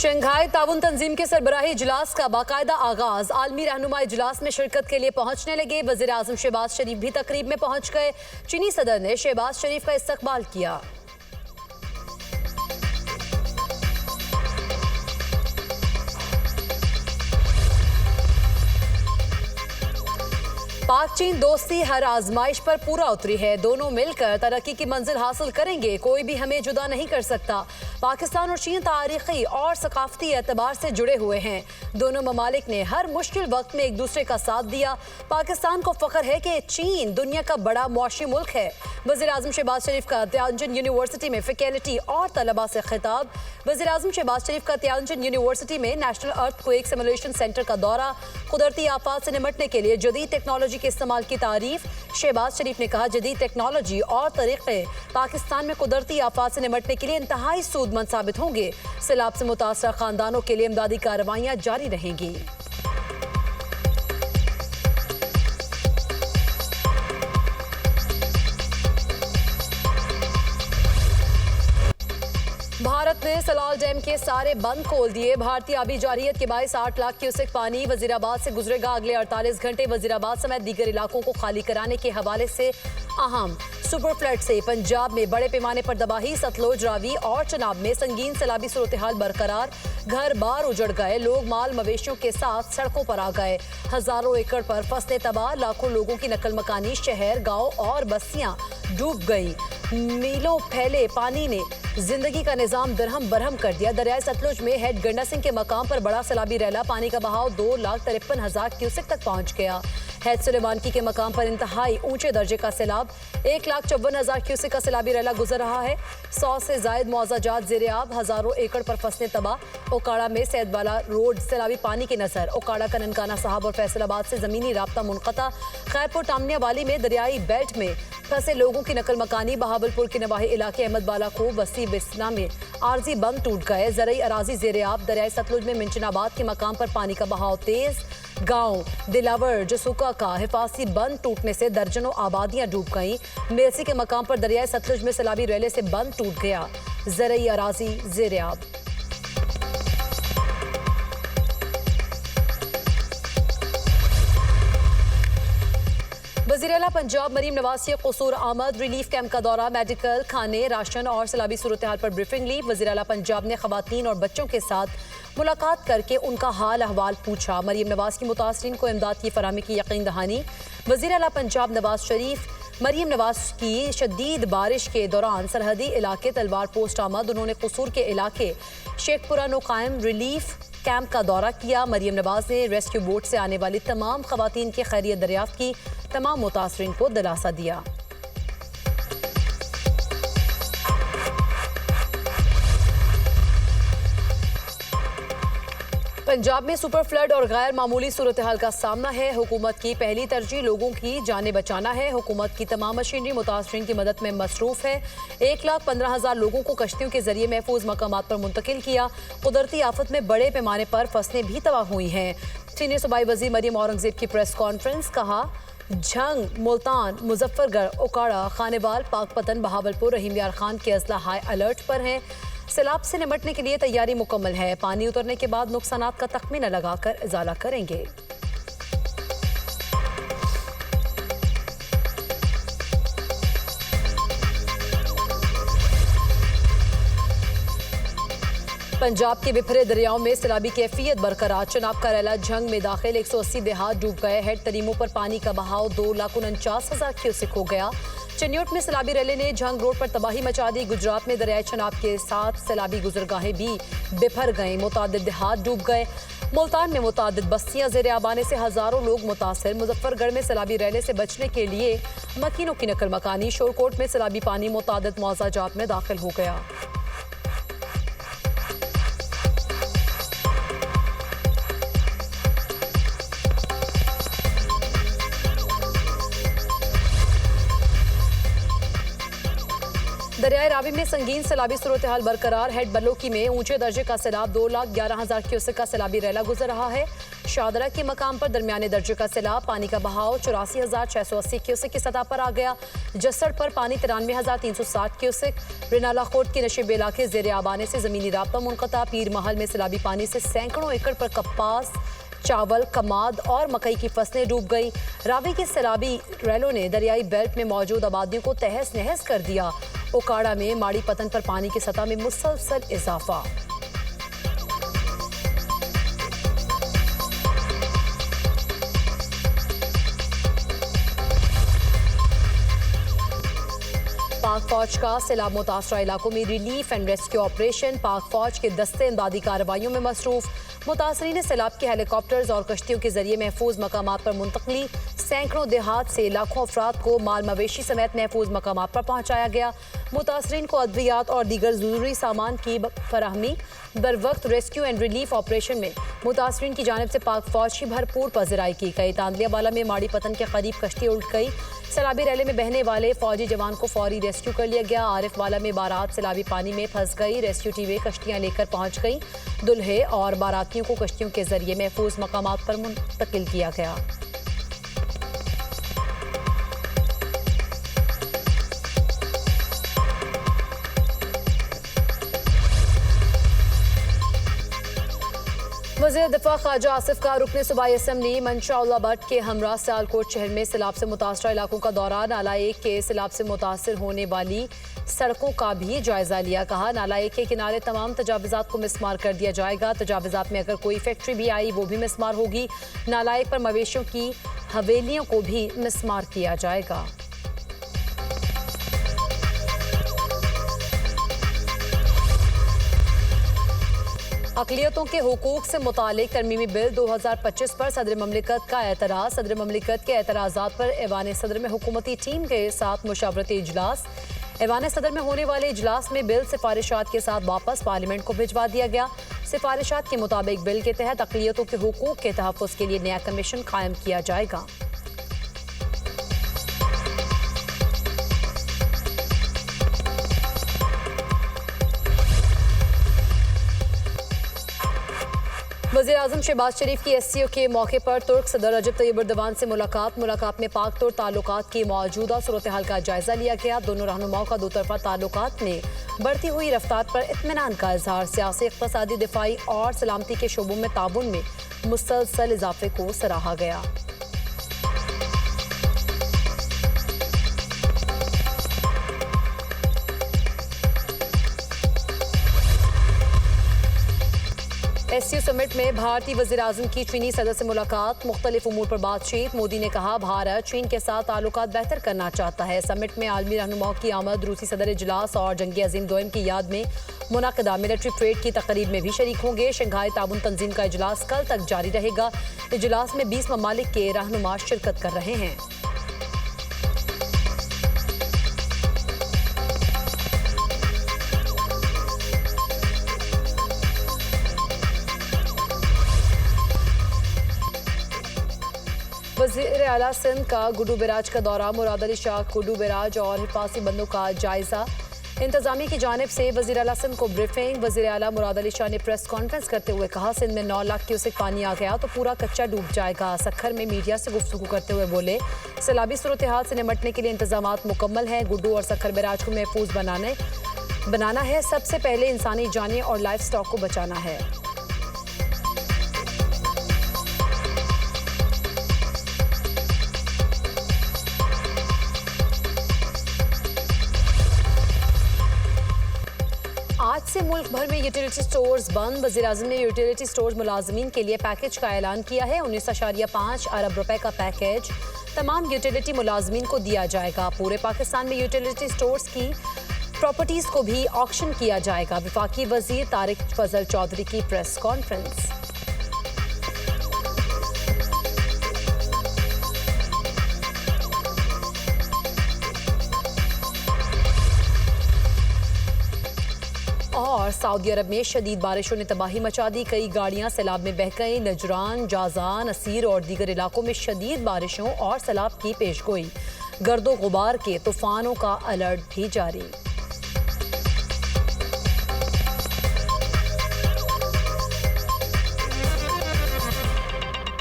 Shanghai ताउन तंजीम के सरबराही इजलास का बाकायदा आगाज। आलमी रहनुमा इजलास में शिरकत के लिए पहुंचने लगे। वजीर आजम शहबाज शरीफ भी तकरीब में पहुंच गए। चीनी सदर ने शहबाज शरीफ का इस्तकबाल किया। पाक चीन दोस्ती हर आजमाइश पर पूरा उतरी है। दोनों मिलकर तरक्की की मंजिल हासिल करेंगे। कोई भी हमें जुदा नहीं कर सकता। पाकिस्तान और चीन तारीखी और सकाफती एतबार से जुड़े हुए हैं। दोनों ममालिक ने हर मुश्किल वक्त में एक दूसरे का साथ दिया। पाकिस्तान को फख्र है कि चीन दुनिया का बड़ा मुआशी मुल्क है। वज़ीर आज़म शहबाज शरीफ का त्यानजिन यूनिवर्सिटी में फैकल्टी और तलबा से खिताब। वज़ीर आज़म शहबाज शरीफ का त्यानजिन यूनिवर्सिटी में नेशनल अर्थक्वेक सिमुलेशन सेंटर का दौरा। कुदरती आफात से निपटने के लिए जदीद टेक्नोलॉजी के इस्तेमाल की तारीफ। शहबाज शरीफ ने कहा, जदीद टेक्नोलॉजी और तरीके पाकिस्तान में कुदरती आफात से निपटने के लिए इंतहाई सूदमंद साबित होंगे। सैलाब से मुतासर खानदानों के लिए इमदादी कार्रवाइयां जारी रहेंगी। भारत ने सलाल डैम के सारे बंद खोल दिए। भारतीय आबी जारियत के बायस 8 लाख क्यूसेक पानी वजीराबाद से गुजरेगा। अगले 48 घंटे वजीराबाद समेत दीगर इलाकों को खाली कराने के हवाले से अहम। सुपर फ्लड से पंजाब में बड़े पैमाने पर तबाही। सतलुज, रावी और चनाब में संगीन सैलाबी सूरत हाल बरकरार। घर बार उजड़ गए। लोग माल मवेशियों के साथ सड़कों पर आ गए। हजारों एकड़ पर फसलें तबाह। लाखों लोगों की नकल मकानी, शहर, गांव और बस्तियां डूब गई। मीलों फैले पानी ने जिंदगी का निजाम दरहम बरहम कर दिया। दरियाए सतलुज में हेड गंडा सिंह के मकाम पर बड़ा सैलाबी रैला। पानी का बहाव 2,53,000 क्यूसेक तक पहुंच गया। हैद सुलेमानकी के मकाम पर इंतहाई ऊंचे दर्जे का सैलाब। 1,54,000 क्यूसेक का सैलाबी रैला गुजर रहा है। 100 से जायद मुआवजात ज़ेर-ए-आब। हजारों एकड़ पर फसलें तबाह। ओकाड़ा में सैदवाला रोड सैलाबी पानी की नजर। ओकाड़ा का ननकाना साहब और फैसलाबाद से जमीनी राब्ता मुनक़ता। खैरपुर टामनिया वाली में दरियाई बेल्ट में फंसे लोगों की नकल मकानी। बहावलपुर के नवाही इलाके अहमद बाला को बस्ती बिस्ना में आरजी बंद टूट गए। ज़रई अराजी ज़ेर-ए-आब। दरियाए सतलुज में मिंचनाबाद के मकाम पर पानी का बहाव तेज। गांव दिलावर जसूका का हिफाजती बंद टूटने से दर्जनों आबादियां डूब गईं। मेलसी के मकाम पर दरियाए सतलुज में सैलाबी रैले से बंद टूट गया। ज़रई अराजी ज़ेर-ए-आब। वज़ीर आला पंजाब मरीम नवाज की कसूर आमद। रिलीफ कैंप का दौरा। मेडिकल, खाने, राशन और सैलाबी सूरत हाल पर ब्रीफिंग ली। वज़ीर आला पंजाब ने खवातीन और बच्चों के साथ मुलाकात करके उनका हाल अहवाल पूछा। मरीम नवाज की मुतासरीन को इमदाद की फराहमी की यकीन दहानी। वज़ीर आला पंजाब नवाज शरीफ मरीम नवाज की शदीद बारिश के दौरान सरहदी इलाके तलवार पोस्ट आमद। उन्होंने कसूर के इलाके शेखपुरा नोकायम रिलीफ कैंप का दौरा किया। मरीम नवाज ने रेस्क्यू बोट से आने वाली तमाम खवातीन की खैरियत दरियाफ्त की। तमाम मुतासरीन को दिलासा दिया। पंजाब में सुपर फ्लड और गैर मामूली सूरत हाल का सामना है। हुकूमत की पहली तरजीह लोगों की जानें बचाना है। हुकूमत की तमाम मशीनरी मुतासरीन की मदद में मसरूफ है। 1,15,000 लोगों को कश्तियों के जरिए महफूज मकामात पर मुंतकिल किया। कुदरती आफत में बड़े पैमाने पर फसलें भी तबाह हुई हैं। सीनियर सूबाई वज़ीर मरीम औरंगजेब की प्रेस कॉन्फ्रेंस। कहा, झंग, मुल्तान, मुजफ्फरगढ़, ओकाड़ा, खानेवाल, पाकपतन, बहावलपुर, रहीम यार खान के अजला हाई अलर्ट पर हैं। सैलाब से निपटने के लिए तैयारी मुकम्मल है। पानी उतरने के बाद नुकसानात का तखमीना लगाकर इजाला करेंगे। पंजाब के बिफरे दरियाओं में सैलाबी कैफियत बरकरार। चनाब का रैला झंग में दाखिल। 180 देहात डूब गए। हेड तरीमों पर पानी का बहाव 2,49,000 क्यूसेक हो गया। चन्योट में सैलाबी रैले ने झंग रोड पर तबाही मचा दी। गुजरात में दरियाए चनाब के साथ सैलाबी गुजरगाहें भी बिफर गईं। मुतादिद देहात डूब गए। मुल्तान में मुतादिद बस्तियां ज़ेर-ए-आब आने से हजारों लोग मुतासर। मुजफ्फरगढ़ में सैलाबी रैले से बचने के लिए मकीनों की नकल मकानी। शोरकोट में सैलाबी पानी मुतादिद मुआवजात में दाखिल हो गया। दरियाए रावी में संगीन सैलाबी सूरत हाल बरकरार। हेड बलोकी में ऊंचे दर्जे का सैलाब। 2,11,000 क्यूसेक का सैलाबी रैला गुजर रहा है। शादरा के मकाम पर दरमियाने दर्जे का सैलाब, पानी का बहाव 84,680 क्यूसेक की सतह पर आ गया। जसड़ पर पानी 93,360 क्यूसेक। रिनाला खोट के नशेब इलाके जेर आब आने से जमीनी राब्ता मुनक़ता। पीर महल में सैलाबी पानी से सैकड़ों एकड़ पर कपास, चावल, कमाद और मकई की फसलें डूब गई। रावी की सैलाबी रैलों ने दरियाई बेल्ट में मौजूद आबादियों को तहस नहस कर दिया। ओकाड़ा में माड़ी पतन पर पानी की सतह में मुसलसल इजाफा। पाक फौज का सैलाब मुतासरा इलाकों में रिलीफ एंड रेस्क्यू ऑपरेशन। पाक फौज के दस्ते इमदादी कार्रवाइयों में मसरूफ। मुतासरीन सैलाब के हेलीकॉप्टर्स और कश्तियों के जरिए महफूज मकामात पर मुंतकली। सैकड़ों देहात से लाखों अफराद को माल मवेशी समेत महफूज मकामात पर पहुंचाया गया। मुतासरीन को अद्वियात और दीगर जरूरी सामान की फराहमी। बर वक्त रेस्क्यू एंड रिलीफ ऑपरेशन में मुतासरीन की जानिब से पाक फौज की भरपूर पजराई की गई। तांदलियावाला में माड़ी पतन के करीब कश्ती उल्ट गई। सैलाबी रैले में बहने वाले फौजी जवान को फौरी रेस्क्यू कर लिया गया। आरिफ वाला में बारात सैलाबी पानी में फंस गई। रेस्क्यू टीमें कश्तियां लेकर पहुंच गई। दुल्हे और बारातियों को कश्तियों के जरिए महफूज मकामात पर मुंतकिल किया गया। वज़ीर दिफा ख्वाजा आसिफ का रुकने सूबाई असम्बली मंशा भट्ट के हमरा सियालकोट शहर में सैलाब से मुतासरा इलाकों का दौरा। नाला एक के सैलाब से मुतासर होने वाली सड़कों का भी जायजा लिया। कहा नाला एक के किनारे तमाम तजावज़ात को मिसमार कर दिया जाएगा। तजावज़ात में अगर कोई फैक्ट्री भी आई वो भी मिसमार होगी। नाला एक पर मवेशियों की हवेलियों को भी मिसमार किया जाएगा। अक़लियतों के हुकूक से मुतालिक तरमीमी बिल 2025 पर सदर ममलिकत का एतराज़। सदर ममलिकत के एतराज़ात पर ऐवान सदर में हुकूमती टीम के साथ मुशावरती इजलास। ऐवान सदर में होने वाले इजलास में बिल सिफारिशात के साथ वापस पार्लियामेंट को भिजवा दिया गया। सिफारिशात के मुताबिक बिल के तहत अक़लियतों के हुकूक के तहफ़्फ़ुज़ के लिए नया कमीशन कायम किया जाएगा। वज़ीर आज़म शहबाज शरीफ की SCO के मौके पर तुर्क सदर रजब तैयब एर्दोगान से मुलाकात में पाक तुर्क ताल्लुकात की मौजूदा सूरत हाल का जायजा लिया गया। दोनों रहनुमाओं का दोतरफा ताल्लुकात में बढ़ती हुई रफ्तार पर इत्मीनान का इजहार। सियासी, इक़्तिसादी, दिफाई और सलामती के शोबों में ताउन में मुसलसल इजाफे को सराहा गया। SCO समिट में भारतीय वज़ीर आज़म की चीनी सदर से मुलाकात। मुख्तलिफ उमूर पर बातचीत। मोदी ने कहा भारत चीन के साथ ताल्लुकात बेहतर करना चाहता है। समिट में आलमी रहनुमाओं की आमद। रूसी सदर इजलास और जंगी अजीम दोयम की याद में मुनाकिदा मिलिट्री परेड की तकरीब में भी शरीक होंगे। शंघाई ताउन तंजीम का इजलास कल तक जारी रहेगा। इजलास में 20 ममालिक के रहनुमा शिरकत कर रहे हैं। वज़ीर आला सिंध का गुड्डू बैराज का दौरा। मुराद अली शाह गुड्डू बैराज और हिफाजी बंदों का जायजा। इंतजामिया की जानिब से वज़ीर आला सिंध को ब्रीफिंग। वज़ीर आला मुराद अली शाह ने प्रेस कॉन्फ्रेंस करते हुए कहा सिंध में 9 लाख क्यूसेक पानी आ गया तो पूरा कच्चा डूब जाएगा। सखर में मीडिया से गुफ्तगू करते हुए बोले सैलाबी सूरत हाल से निपटने के लिए इंतजामात मुकम्मल हैं। गुड्डू और सखर बैराज को महफूज बनाना है। सबसे पहले इंसानी जानें और लाइफ स्टॉक को बचाना है। आज से मुल्क भर में यूटिलिटी स्टोर्स बंद। वज़ीर आज़म ने यूटिलिटी स्टोर्स मुलाजमीन के लिए पैकेज का ऐलान किया है। 19.5 अरब रुपए का पैकेज तमाम यूटिलिटी मुलाजमीन को दिया जाएगा। पूरे पाकिस्तान में यूटिलिटी स्टोर्स की प्रॉपर्टीज को भी ऑक्शन किया जाएगा। वफाकी वज़ीर तारिक फजल चौधरी की प्रेस कॉन्फ्रेंस। और सऊदी अरब में शदीद बारिशों ने तबाही मचा दी। कई गाड़ियां सैलाब में बह गई। नजरान, जाजान, असीर और दीगर इलाकों में शदीद बारिशों और सैलाब की पेशगोई। गर्दो गुबार के तूफानों का अलर्ट भी जारी।